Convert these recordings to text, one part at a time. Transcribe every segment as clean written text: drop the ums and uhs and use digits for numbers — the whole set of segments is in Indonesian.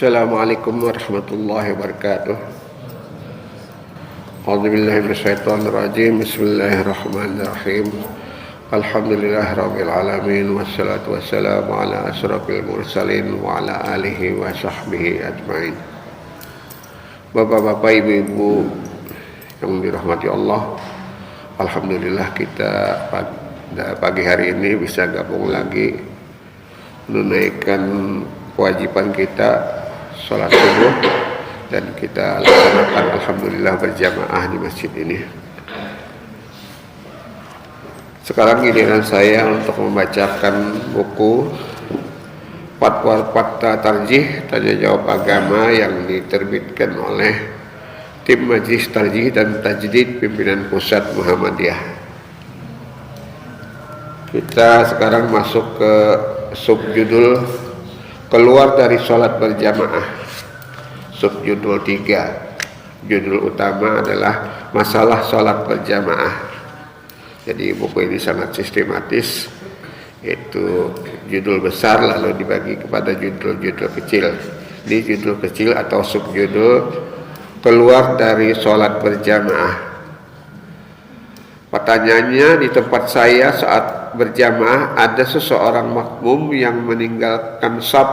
Assalamualaikum warahmatullahi wabarakatuh. A'udzubillahi minasyaitonirrajim. Bismillahirrahmanirrahim. Alhamdulillahirabbil alamin wassalatu wassalamu ala asyrafil mursalin wa ala alihi wa sahbihi ajmain. Bapak-bapak, ibu-ibu yang dirahmati Allah, alhamdulillah kita pada pagi hari ini bisa gabung lagi menunaikan kewajiban kita sholat subuh, dan kita laksanakan alhamdulillah berjamaah di masjid ini. Sekarang giliran saya untuk membacakan buku Fatwa Fakta Tarjih Tanya Jawab Agama yang diterbitkan oleh tim Majelis Tarjih dan Tajdid Pimpinan Pusat Muhammadiyah. Kita sekarang masuk ke subjudul keluar dari sholat berjamaah, subjudul 3. Judul utama adalah masalah sholat berjamaah. Jadi buku ini sangat sistematis, yaitu judul besar lalu dibagi kepada judul-judul kecil. Ini judul kecil atau subjudul keluar dari sholat berjamaah. Pertanyaannya, di tempat saya saat berjamaah ada seseorang makmum yang meninggalkan shaf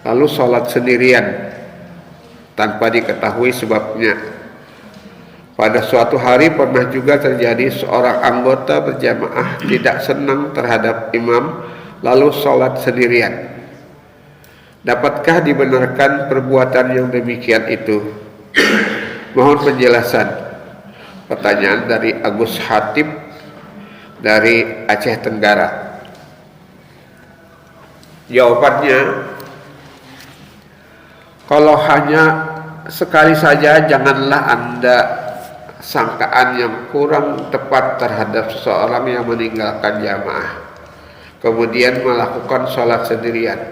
lalu sholat sendirian tanpa diketahui sebabnya. Pada suatu hari pernah juga terjadi seorang anggota berjamaah tidak senang terhadap imam lalu sholat sendirian. Dapatkah dibenarkan perbuatan yang demikian itu? Mohon penjelasan. Pertanyaan dari Agus Hatib dari Aceh Tenggara. Jawabannya, kalau hanya sekali saja janganlah Anda sangkaan yang kurang tepat terhadap seseorang yang meninggalkan jamaah kemudian melakukan sholat sendirian.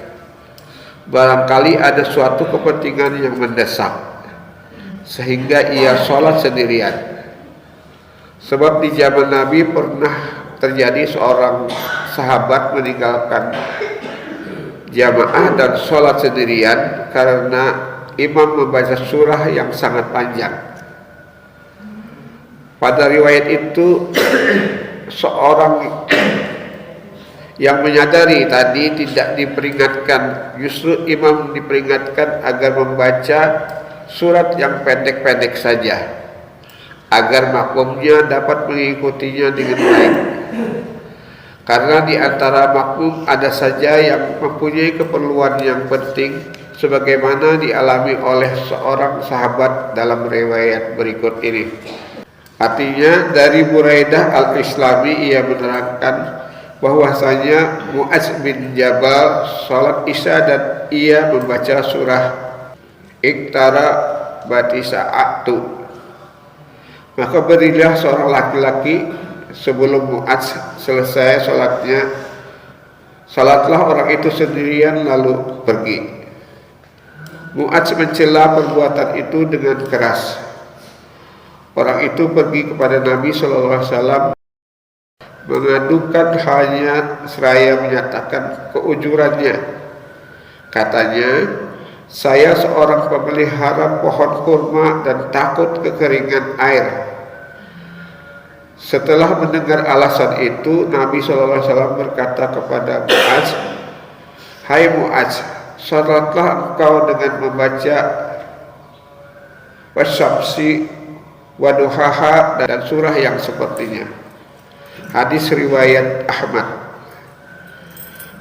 Barangkali ada suatu kepentingan yang mendesak sehingga ia sholat sendirian. Sebab di zaman Nabi pernah terjadi seorang sahabat meninggalkan jamaah dan sholat sendirian karena imam membaca surah yang sangat panjang. Pada riwayat itu seorang yang menyadari tadi tidak diperingatkan, justru imam diperingatkan agar membaca surat yang pendek-pendek saja agar makmumnya dapat mengikutinya dengan baik. Karena di antara makmum ada saja yang mempunyai keperluan yang penting sebagaimana dialami oleh seorang sahabat dalam riwayat berikut ini. Artinya dari Buraidah Al-Islami ia menerangkan bahwasanya Mu'adz bin Jabal salat Isya dan ia membaca surah Iqtara Batisa'atu. Maka berilah seorang laki-laki sebelum Mu'adz selesai sholatnya. Salatlah orang itu sendirian lalu pergi. Mu'adz mencela perbuatan itu dengan keras. Orang itu pergi kepada Nabi SAW mengadukan halnya seraya menyatakan keujurannya. Katanya, saya seorang pemelihara pohon kurma dan takut kekeringan air. Setelah mendengar alasan itu, Nabi SAW berkata kepada Mu'adz, hai Mu'adz, salatlah engkau dengan membaca wasyamsi waduhaha dan surah yang sepertinya. Hadis riwayat Ahmad.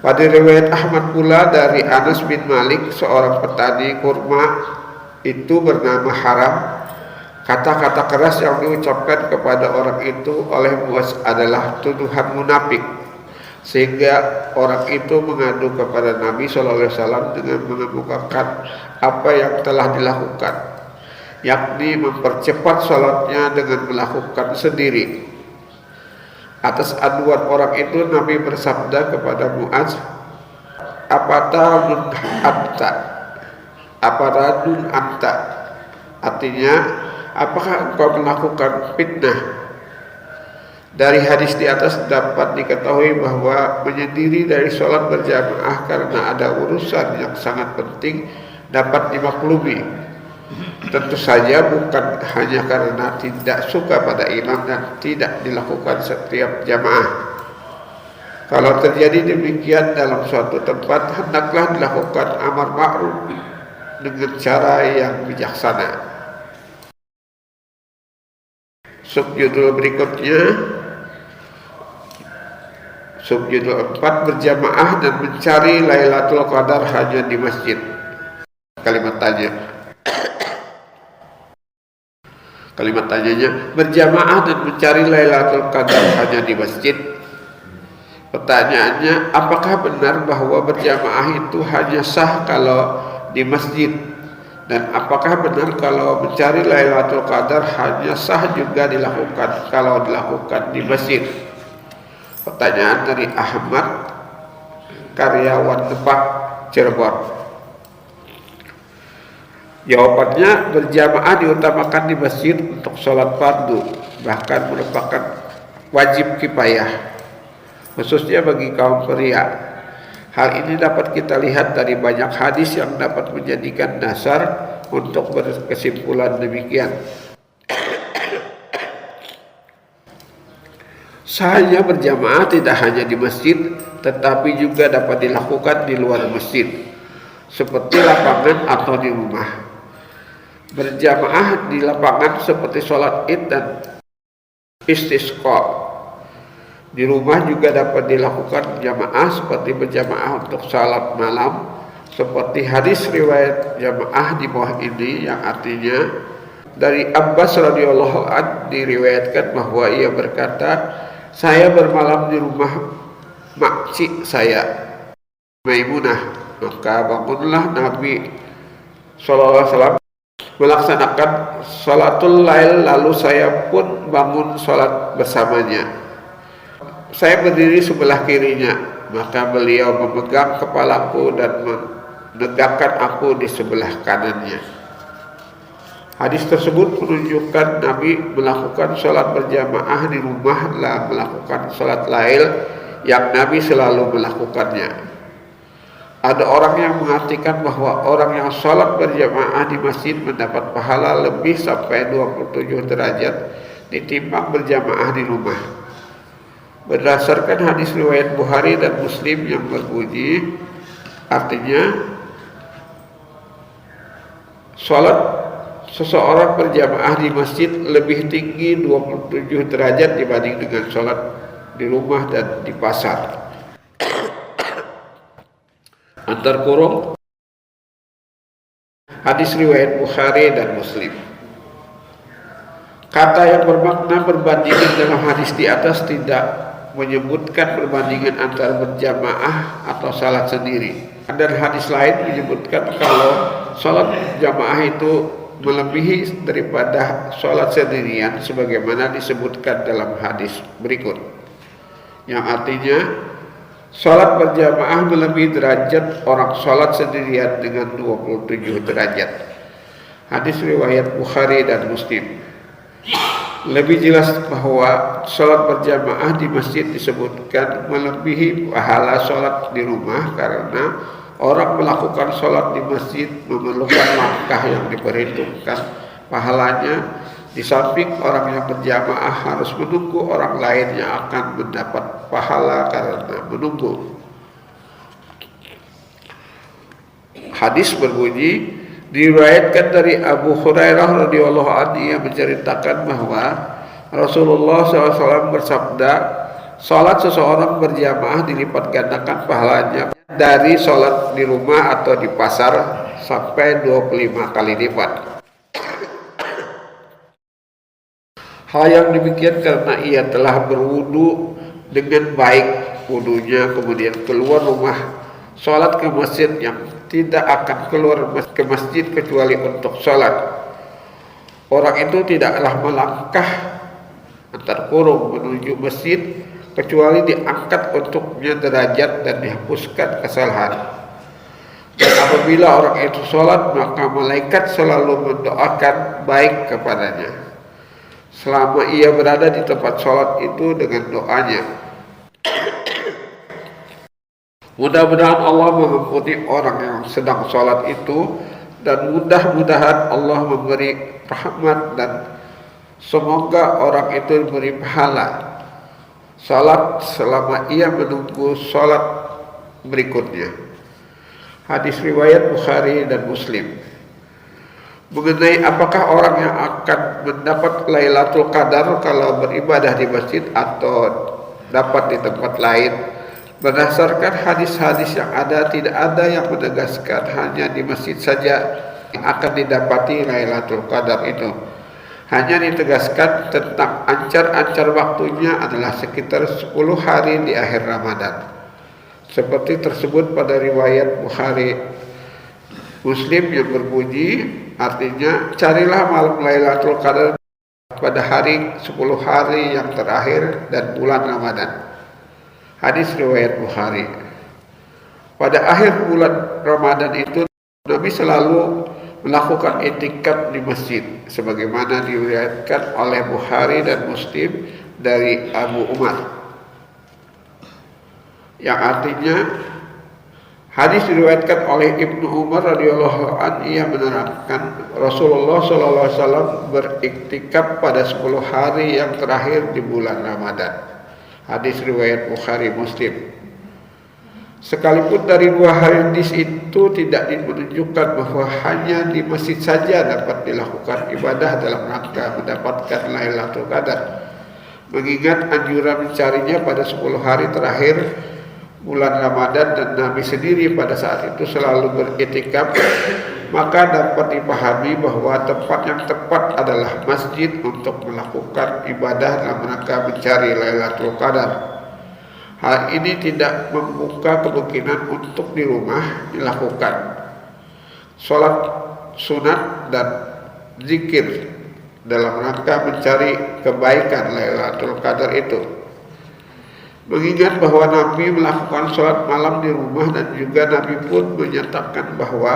Pada riwayat Ahmad pula dari Anas bin Malik, seorang petani kurma itu bernama Haram. Kata-kata keras yang diucapkan kepada orang itu oleh Mu'adz adalah tuduhan munafik, sehingga orang itu mengadu kepada Nabi SAW dengan mengemukakan apa yang telah dilakukan, yakni mempercepat sholatnya dengan melakukan sendiri. Atas aduan orang itu Nabi bersabda kepada Mu'adz, aparadun anta? Artinya, apakah engkau melakukan fitnah? Dari hadis di atas dapat diketahui bahwa menyendiri dari sholat berjamaah karena ada urusan yang sangat penting dapat dimaklumi. Tentu saja bukan hanya karena tidak suka pada imam dan tidak dilakukan setiap jamaah. Kalau terjadi demikian dalam suatu tempat, hendaklah dilakukan amar ma'ruf dengan cara yang bijaksana. Subjudul berikutnya, subjudul 4, berjamaah dan mencari Lailatul Qadar hanya di masjid. Kalimat tanyanya, berjamaah dan mencari Lailatul Qadar hanya di masjid. Pertanyaannya, apakah benar bahwa berjamaah itu hanya sah kalau di masjid? Dan apakah benar kalau mencari Lailatul Qadar hanya sah juga dilakukan kalau dilakukan di masjid? Pertanyaan dari Ahmad, karyawan Lebak, Cirebon. Jawabannya, berjamaah diutamakan di masjid untuk sholat fardu, bahkan merupakan wajib kifayah, khususnya bagi kaum pria. Hal ini dapat kita lihat dari banyak hadis yang dapat menjadikan dasar untuk berkesimpulan demikian. Sahnya berjamaah tidak hanya di masjid, tetapi juga dapat dilakukan di luar masjid, seperti lapangan atau di rumah. Berjamaah di lapangan seperti sholat id dan istisqa. Di rumah juga dapat dilakukan jamaah seperti berjamaah untuk salat malam, seperti hadis riwayat jamaah di bawah ini yang artinya dari Abbas radhiyallahu anhu diriwayatkan bahwa ia berkata, saya bermalam di rumah makcik saya Maimunah, maka bangunlah Nabi SAW melaksanakan sholatul lail, lalu saya pun bangun sholat bersamanya. Saya berdiri sebelah kirinya, maka beliau memegang kepalaku dan menegakkan aku di sebelah kanannya. Hadis tersebut menunjukkan Nabi melakukan sholat berjamaah di rumah lah melakukan sholat lail yang Nabi selalu melakukannya. Ada orang yang mengartikan bahwa orang yang sholat berjamaah di masjid mendapat pahala lebih sampai 27 derajat ditimbang berjamaah di rumah. Berdasarkan hadis riwayat Bukhari dan Muslim yang berbunyi, artinya sholat seseorang berjamaah di masjid lebih tinggi 27 derajat dibanding dengan sholat di rumah dan di pasar. Antar kurung hadis riwayat Bukhari dan Muslim. Kata yang bermakna perbandingan dalam hadis di atas tidak menyebutkan perbandingan antara berjamaah atau salat sendiri. Dan hadis lain menyebutkan kalau salat jamaah itu melebihi daripada sholat sendirian sebagaimana disebutkan dalam hadis berikut, yang artinya sholat berjamaah melebihi derajat orang sholat sendirian dengan 27 derajat. Hadis riwayat Bukhari dan Muslim. Lebih jelas bahwa sholat berjamaah di masjid disebutkan melebihi pahala sholat di rumah karena orang melakukan sholat di masjid memerlukan langkah yang diperhitungkan pahalanya. Di samping orang yang berjamaah harus menunggu orang lain yang akan mendapat pahala karena menunggu. Hadis berbunyi, diriwayatkan dari Abu Hurairah radhiyallahu anhu yang menceritakan bahwa Rasulullah SAW bersabda, sholat seseorang berjamaah dilipat gandakan pahalanya dari sholat di rumah atau di pasar sampai 25 kali lipat. Hal yang demikian karena ia telah berwudu dengan baik wudunya, kemudian keluar rumah, sholat ke masjid yang tidak akan keluar ke masjid kecuali untuk sholat. Orang itu tidaklah melangkah antar kurung menuju masjid kecuali diangkat untuknya derajat dan dihapuskan kesalahan. Dan apabila orang itu sholat, maka malaikat selalu mendoakan baik kepadanya. selama ia berada di tempat sholat itu dengan doanya. Mudah-mudahan Allah mengampuni orang yang sedang sholat itu, dan mudah-mudahan Allah memberi rahmat, dan semoga orang itu diberi pahala sholat selama ia menunggu sholat berikutnya. Hadis riwayat Bukhari dan Muslim. Mengenai apakah orang yang akan mendapat Lailatul Qadar kalau beribadah di masjid atau dapat di tempat lain, berdasarkan hadis-hadis yang ada, tidak ada yang menegaskan hanya di masjid saja yang akan didapati Lailatul Qadar itu. Hanya ditegaskan tentang ancar-ancar waktunya adalah sekitar 10 hari di akhir Ramadan, seperti tersebut pada riwayat Bukhari Muslim yang berbunyi, artinya carilah malam Lailatul Qadar pada hari 10 hari yang terakhir dan bulan Ramadan. Hadis riwayat Bukhari. Pada akhir bulan Ramadan itu Nabi selalu melakukan i'tikaf di masjid, sebagaimana diriwayatkan oleh Bukhari dan Muslim dari Abu Umar, yang artinya hadis diriwayatkan oleh Ibnu Umar radhiyallahu anhu, ia menerangkan Rasulullah SAW beriktikaf pada 10 hari yang terakhir di bulan Ramadan. Hadis riwayat Bukhari Muslim. Sekalipun dari dua hadis itu tidak menunjukkan bahwa hanya di masjid saja dapat dilakukan ibadah dalam rangka mendapatkan Lailatul Qadar, mengingat anjuran mencarinya pada 10 hari terakhir bulan Ramadan dan Nabi sendiri pada saat itu selalu beriktikaf, maka dapat dipahami bahwa tempat yang tepat adalah masjid untuk melakukan ibadah dalam rangka mencari Lailatul Qadar. Hal ini tidak membuka kemungkinan untuk di rumah dilakukan sholat sunat dan zikir dalam rangka mencari kebaikan Lailatul Qadar itu. Mengingat bahwa Nabi melakukan sholat malam di rumah, dan juga Nabi pun menyatakan bahwa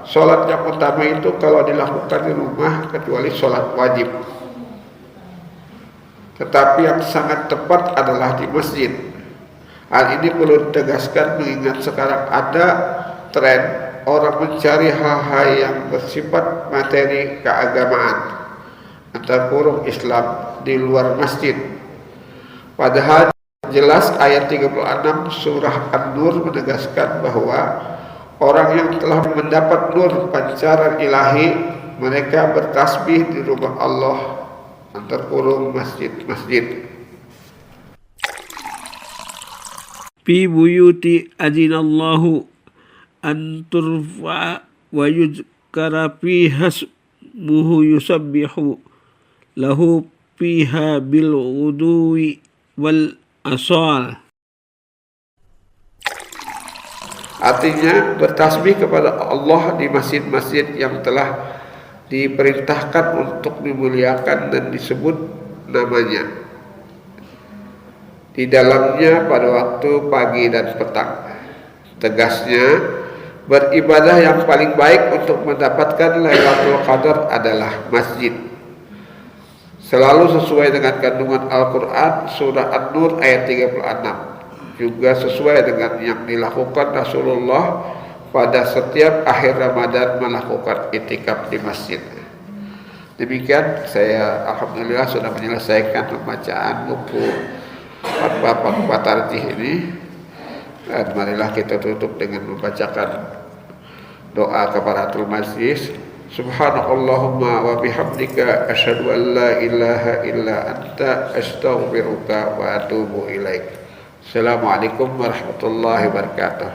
sholat yang utama itu kalau dilakukan di rumah kecuali sholat wajib, tetapi yang sangat tepat adalah di masjid. Hal ini perlu ditegaskan mengingat sekarang ada tren orang mencari hal-hal yang bersifat materi keagamaan antara kurung Islam di luar masjid. Padahal jelas ayat 36 surah An-Nur menegaskan bahwa orang yang telah mendapat nur pancaran ilahi, mereka bertasbih di rumah Allah antar kurung masjid-masjid. Fi buyuti adzinallahu an turfa wa yuzkara fiha ismuhu yusabbihu lahu fiha bil ghuduwi wal asal. Artinya bertasbih kepada Allah di masjid-masjid yang telah diperintahkan untuk dimuliakan dan disebut namanya di dalamnya pada waktu pagi dan petang. Tegasnya, beribadah yang paling baik untuk mendapatkan Lailatul Qadar adalah masjid. Selalu sesuai dengan kandungan Al-Quran surah An-Nur ayat 36. Juga sesuai dengan yang dilakukan Rasulullah pada setiap akhir Ramadan melakukan i'tikaf di masjid. Demikian, saya alhamdulillah sudah menyelesaikan pembacaan buku Fatwa Tarjih ini, dan marilah kita tutup dengan membacakan doa kafaratul majlis. Subhanakallahumma wa bihamdika asyhadu an la ilaha illa anta astaghfiruka wa atubu ilaik. Assalamualaikum warahmatullahi wabarakatuh.